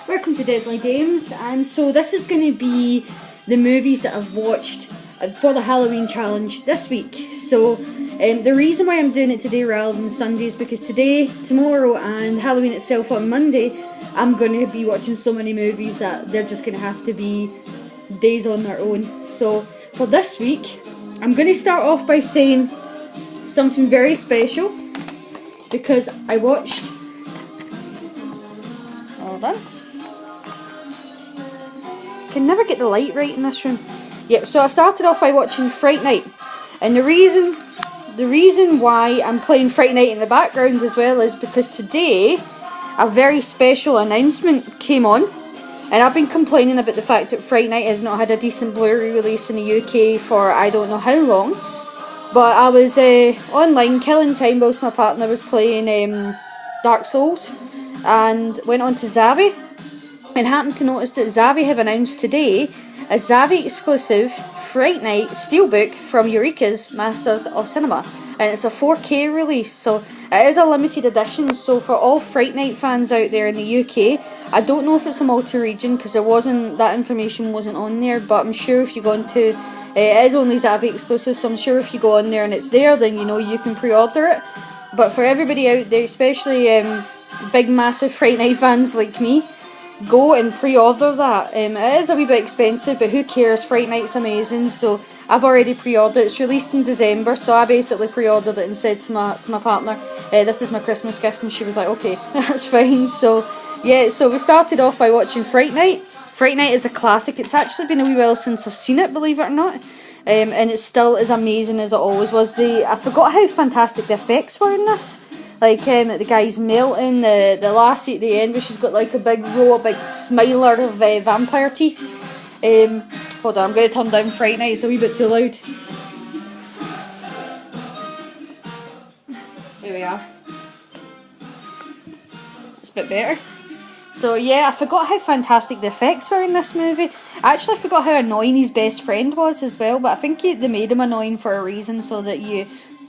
Welcome to Deadly Dames, and so this is going to be the movies that I've watched for the Halloween challenge this week. So the reason why I'm doing it today rather than Sunday is because today, tomorrow and Halloween itself on Monday, I'm going to be watching so many movies that they're just going to have to be days on their own. So for this week, I'm going to start off by saying something very special because I watched... Hold on. Can never get the light right in this room. Yep, so I started off by watching Fright Night, and the reason why I'm playing Fright Night in the background as well is because today a very special announcement came on, and I've been complaining about the fact that Fright Night has not had a decent Blu-ray release in the UK for I don't know how long. But I was online killing time whilst my partner was playing Dark Souls, and went on to Zavvi. And happened to notice that Zavvi have announced today a Zavvi exclusive Fright Night Steelbook from Eureka's Masters of Cinema, and it's a 4K release, so it is a limited edition. So for all Fright Night fans out there in the UK, I don't know if it's a multi-region because that information wasn't on there, but I'm sure if you go into it is only Zavvi exclusive, so I'm sure if you go on there and it's there, then you know you can pre-order it. But for everybody out there, especially big massive Fright Night fans like me, go and pre-order that. It is a wee bit expensive, but who cares? Fright Night's amazing, so I've already pre-ordered. It's released in December, so I basically pre-ordered it and said to my partner, this is my Christmas gift, and she was like, okay, that's fine. So yeah, so we started off by watching Fright Night. Fright Night is a classic. It's actually been a wee while since I've seen it, believe it or not, and it still is amazing as it always was. I forgot how fantastic the effects were in this. Like the guy's melting, the lassie at the end where she's got like a big smiler of vampire teeth. Hold on, I'm going to turn down Fright Night, it's a wee bit too loud. There we are. It's a bit better. So yeah, I forgot how fantastic the effects were in this movie. I actually forgot how annoying his best friend was as well, but I think they made him annoying for a reason so that you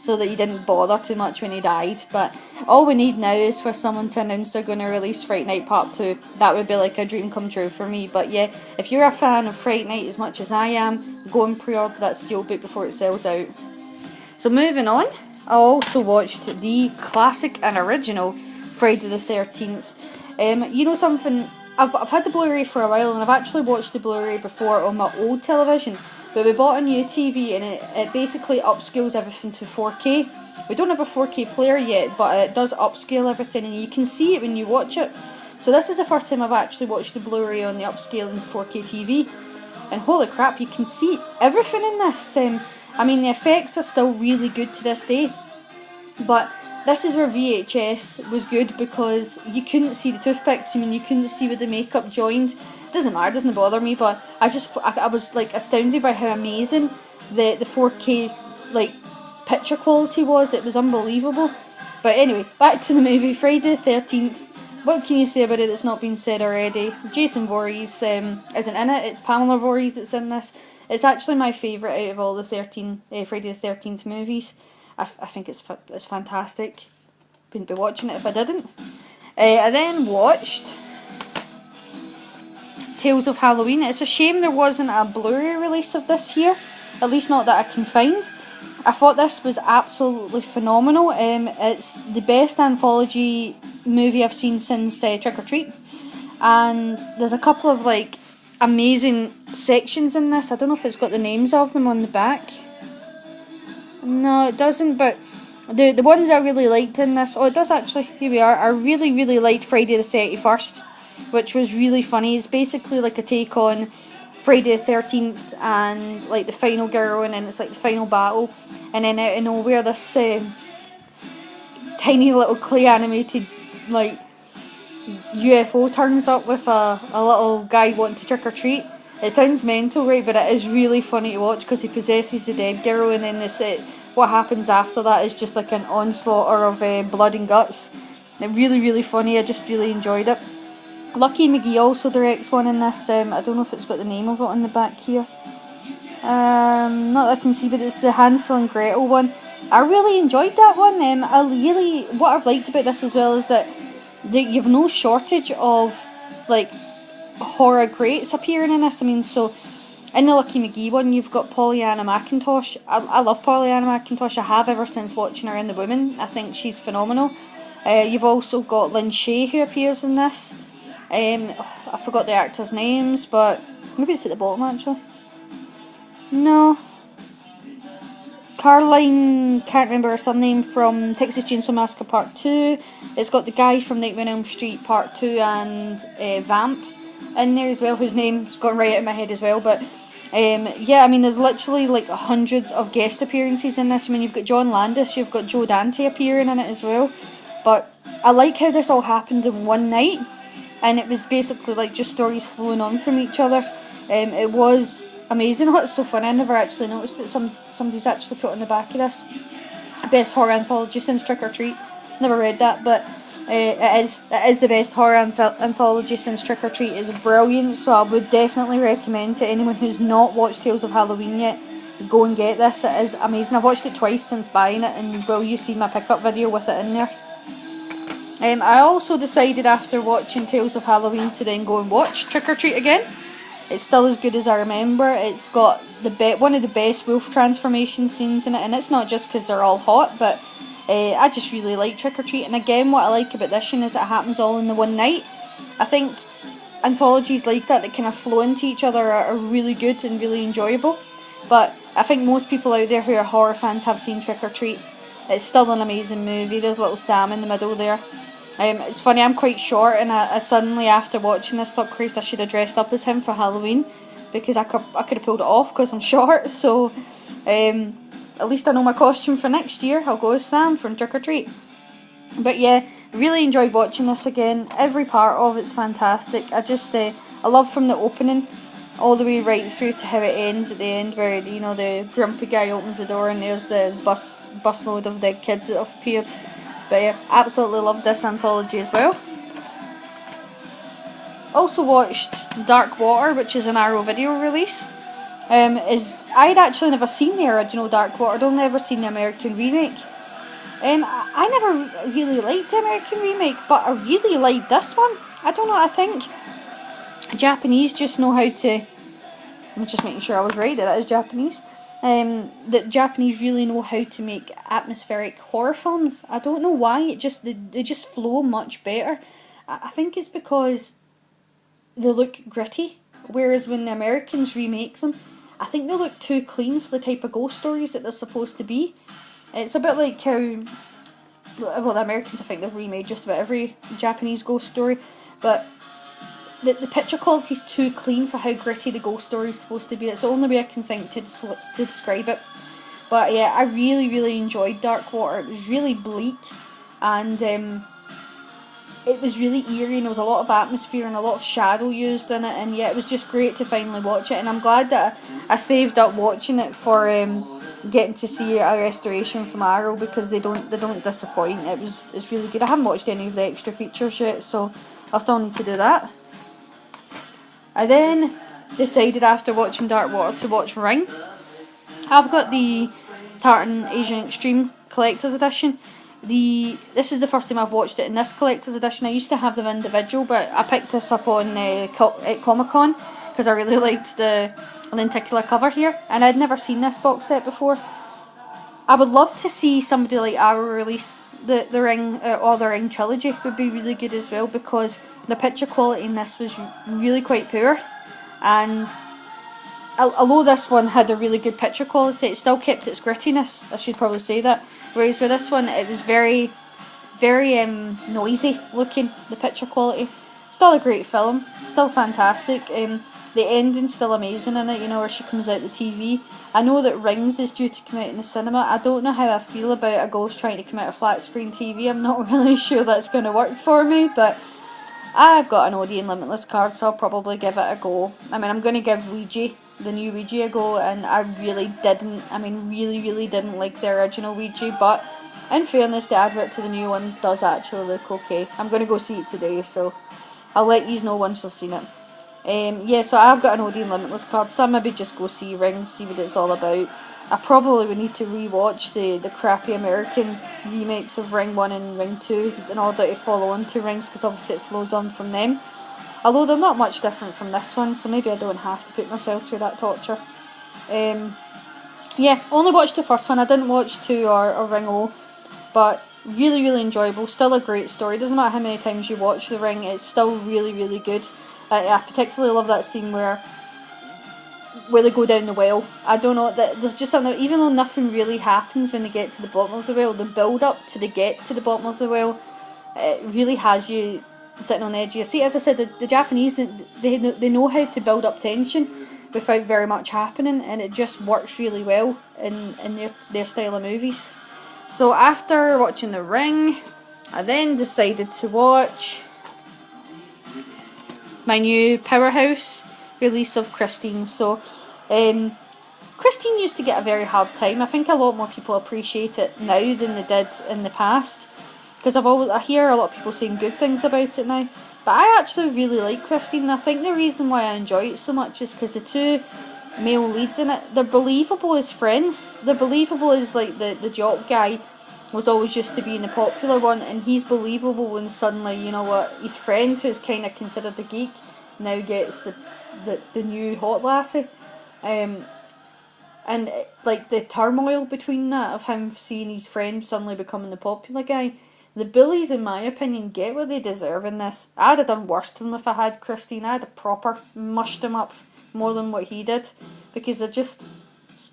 didn't bother too much when he died. But all we need now is for someone to announce they're going to release Fright Night Part 2. That would be like a dream come true for me. But yeah, if you're a fan of Fright Night as much as I am, go and pre-order that steelbook before it sells out. So moving on, I also watched the classic and original Friday the 13th. You know something, I've had the Blu-ray for a while, and I've actually watched the Blu-ray before on my old television. But we bought a new TV, and it basically upscales everything to 4K. We don't have a 4K player yet, but it does upscale everything, and you can see it when you watch it. So this is the first time I've actually watched the Blu-ray on the upscaling 4K TV. And holy crap, you can see everything in this. I mean, the effects are still really good to this day. But this is where VHS was good because you couldn't see the toothpicks. I mean, you couldn't see where the makeup joined. Doesn't matter, doesn't bother me, but I was like astounded by how amazing the 4K like picture quality was. It was unbelievable. But anyway, back to the movie Friday the 13th. What can you say about it that's not been said already? Jason Voorhees isn't in it. It's Pamela Voorhees that's in this. It's actually my favourite out of all the Friday the 13th movies. I think it's fantastic. Wouldn't be watching it if I didn't. I then watched Tales of Halloween. It's a shame there wasn't a Blu-ray release of this here, at least not that I can find. I thought this was absolutely phenomenal. It's the best anthology movie I've seen since Trick or Treat, and there's a couple of like amazing sections in this. I don't know if it's got the names of them on the back. No, it doesn't, but the ones I really liked in this... Oh, it does actually. Here we are. I really, really liked Friday the 31st, which was really funny. It's basically like a take on Friday the 13th and like the final girl, and then it's like the final battle. And then out of nowhere, this tiny little clay animated like UFO turns up with a little guy wanting to trick or treat. It sounds mental, right, but it is really funny to watch because he possesses the dead girl, and then what happens after that is just like an onslaught of blood and guts. Really, really funny. I just really enjoyed it. Lucky McGee also directs one in this. I don't know if it's got the name of it on the back here. Not that I can see, but it's the Hansel and Gretel one. I really enjoyed that one. What I've liked about this as well is that you've no shortage of like horror greats appearing in this. I mean, so in the Lucky McGee one, you've got Pollyanna McIntosh. I love Pollyanna McIntosh. I have ever since watching her in The Woman. I think she's phenomenal. You've also got Lynn Shay who appears in this. I forgot the actors' names, but maybe it's at the bottom actually. No. Caroline, can't remember her surname, from Texas Chainsaw Massacre Part 2. It's got the guy from Nightmare on Elm Street Part 2 and Vamp in there as well, whose name's gone right out of my head as well. But yeah, I mean, there's literally like hundreds of guest appearances in this. I mean, you've got John Landis, you've got Joe Dante appearing in it as well. But I like how this all happened in one night, and it was basically like just stories flowing on from each other. It was amazing. Oh, it's so funny, I never actually noticed that somebody's actually put on the back of this best horror anthology since Trick or Treat. Never read that, but it is the best horror anthology since Trick or Treat. It's brilliant, so I would definitely recommend to anyone who's not watched Tales of Halloween yet, go and get this. It is amazing. I've watched it twice since buying it, and will you see my pickup video with it in there. I also decided after watching Tales of Halloween to then go and watch Trick or Treat again. It's still as good as I remember. It's got one of the best wolf transformation scenes in it, and it's not just because they're all hot, but I just really like Trick or Treat. And again, what I like about this one is it happens all in the one night. I think anthologies like that kind of flow into each other are really good and really enjoyable. But I think most people out there who are horror fans have seen Trick or Treat. It's still an amazing movie. There's little Sam in the middle there. It's funny, I'm quite short, and I suddenly, after watching this, thought, Christ, I should have dressed up as him for Halloween, because I could have pulled it off because I'm short. So at least I know my costume for next year. I'll go as Sam from Trick or Treat. But yeah, really enjoyed watching this again. Every part of it's fantastic. I love from the opening all the way right through to how it ends at the end, where, you know, the grumpy guy opens the door and there's the busload of dead kids that have appeared. But yeah, absolutely love this anthology as well. Also watched Dark Water, which is an Arrow video release. I'd actually never seen the original Dark Water. I'd only ever seen the American remake. I never really liked the American remake, but I really liked this one. I don't know, I think Japanese just know how to... I'm just making sure I was right, that is Japanese. That Japanese really know how to make atmospheric horror films. I don't know why, they just flow much better. I think it's because they look gritty, whereas when the Americans remake them, I think they look too clean for the type of ghost stories that they're supposed to be. It's a bit like how, well, the Americans, I think they've remade just about every Japanese ghost story, but the picture quality is too clean for how gritty the ghost story is supposed to be. It's the only way I can think to describe it. But yeah, I really, really enjoyed Dark Water. It was really bleak, and it was really eerie, and there was a lot of atmosphere and a lot of shadow used in it, and yeah, it was just great to finally watch it. And I'm glad that I saved up watching it for getting to see a restoration from Arrow, because they don't disappoint. It's really good. I haven't watched any of the extra features yet, so I'll still need to do that. I then decided after watching Dark Water to watch Ring. I've got the Tartan Asian Extreme Collector's Edition. This is the first time I've watched it in this Collector's Edition. I used to have them individual, but I picked this up on at Comic-Con because I really liked the lenticular cover here, and I'd never seen this box set before. I would love to see somebody like Arrow release the Ring, or the Ring trilogy would be really good as well, because the picture quality in this was really quite poor, and although this one had a really good picture quality, it still kept its grittiness, I should probably say that, whereas with this one it was very, very noisy looking, the picture quality. Still a great film, still fantastic. The ending's still amazing in it, you know, where she comes out the TV. I know that Rings is due to come out in the cinema. I don't know how I feel about a ghost trying to come out of flat screen TV. I'm not really sure that's going to work for me, but I've got an Odeon Limitless card, so I'll probably give it a go. I mean, I'm going to give Ouija, the new Ouija, a go, and I really didn't like the original Ouija, but in fairness, the advert to the new one does actually look okay. I'm going to go see it today, so I'll let you know once I've seen it. Yeah, so I've got an Odeon Limitless card, so I'll maybe just go see Rings, see what it's all about. I probably would need to rewatch the crappy American remakes of Ring 1 and Ring 2 in order to follow on to Rings, because obviously it flows on from them. Although they're not much different from this one, so maybe I don't have to put myself through that torture. Yeah, only watched the first one. I didn't watch 2 or Ring O, but really, really enjoyable. Still a great story. Doesn't matter how many times you watch The Ring, it's still really, really good. I particularly love that scene where they go down the well. I don't know, there's just something, even though nothing really happens when they get to the bottom of the well, the build up to the get to the bottom of the well, it really has you sitting on the edge of your seat. As I said, the Japanese, they know how to build up tension without very much happening, and it just works really well in their style of movies. So after watching The Ring, I then decided to watch my new Powerhouse release of Christine. So Christine used to get a very hard time. I think a lot more people appreciate it now than they did in the past, because I hear a lot of people saying good things about it now. But I actually really like Christine, and I think the reason why I enjoy it so much is because the 2 male leads in it, they're believable as friends. They're believable as, like, the jock guy was always used to being the popular one, and he's believable when suddenly, you know what, his friend, who's kind of considered the geek, now gets the new hot lassie. And like the turmoil between that, of him seeing his friend suddenly becoming the popular guy. The bullies, in my opinion, get what they deserve in this. I'd have done worse to them if I had Christine. I'd have proper mushed them up more than what he did, because they're just,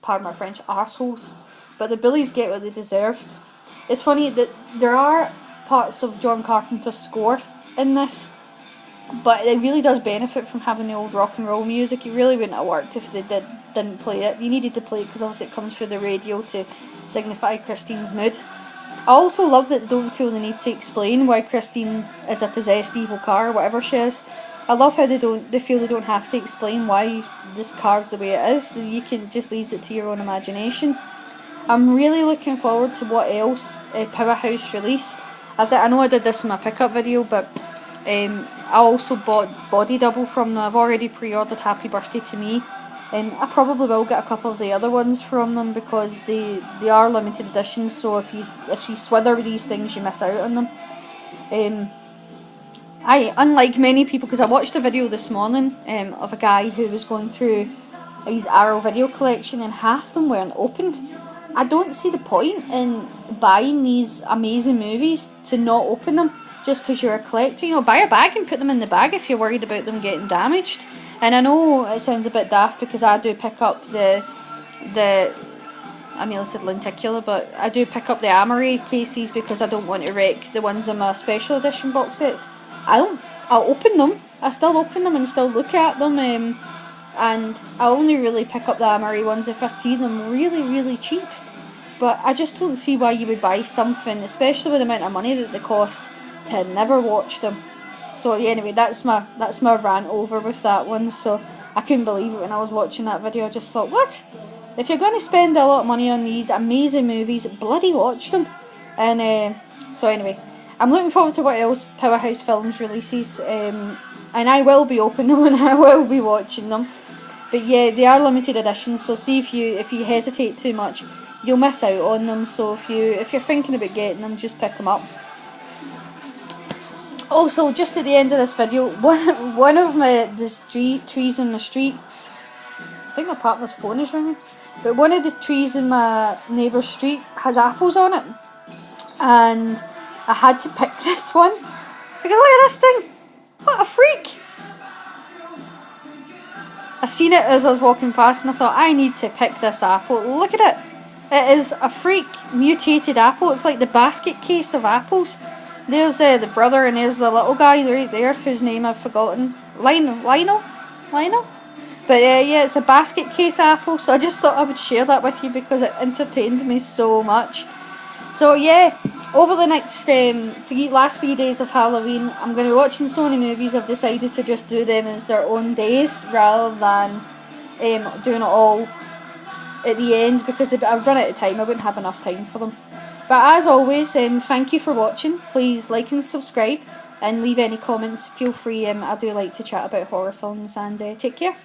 pardon my French, arseholes. But the bullies get what they deserve. It's funny that there are parts of John Carpenter's score in this, but it really does benefit from having the old rock and roll music. It really wouldn't have worked if they didn't play it. You needed to play it because obviously it comes through the radio to signify Christine's mood. I also love that they don't feel the need to explain why Christine is a possessed evil car, or whatever she is. I love how they feel they don't have to explain why this car's the way it is. You can just leave it to your own imagination. I'm really looking forward to what else Powerhouse release. I know I did this in my pickup video, but I also bought Body Double from them. I've already pre-ordered Happy Birthday to Me. I probably will get a couple of the other ones from them, because they are limited editions, so if you swither with these things, you miss out on them. Unlike many people, because I watched a video this morning of a guy who was going through his Arrow video collection, and half of them weren't opened. I don't see the point in buying these amazing movies to not open them just because you're a collector. You know, buy a bag and put them in the bag if you're worried about them getting damaged. And I know it sounds a bit daft, because I do pick up I nearly said lenticular, but I do pick up the Amory cases because I don't want to wreck the ones in my special edition box sets. I'll open them. I still open them and still look at them. And I only really pick up the Amory ones if I see them really, really cheap. But I just don't see why you would buy something, especially with the amount of money that they cost, to never watch them. So yeah, anyway, that's my rant over with that one. So I couldn't believe it when I was watching that video. I just thought, what? If you're going to spend a lot of money on these amazing movies, bloody watch them. And so anyway, I'm looking forward to what else Powerhouse Films releases. And I will be opening them and I will be watching them. But yeah, they are limited editions, so see if you hesitate too much, you'll miss out on them. So if you're thinking about getting them, just pick them up. Also, just at the end of this video, one of the trees in the street, I think my partner's phone is ringing, but one of the trees in my neighbour's street has apples on it, and I had to pick this one because look at this thing, what a freak. I seen it as I was walking past and I thought, I need to pick this apple. Look at it. It is a freak mutated apple. It's like the basket case of apples. There's the brother and there's the little guy right there whose name I've forgotten. Lionel? But yeah, it's a basket case apple. So I just thought I would share that with you because it entertained me so much. So yeah, over the next last 3 days of Halloween, I'm going to be watching so many movies. I've decided to just do them as their own days rather than doing it all at the end, because if I run out of time, I wouldn't have enough time for them. But as always, thank you for watching. Please like and subscribe and leave any comments. Feel free. I do like to chat about horror films, and take care.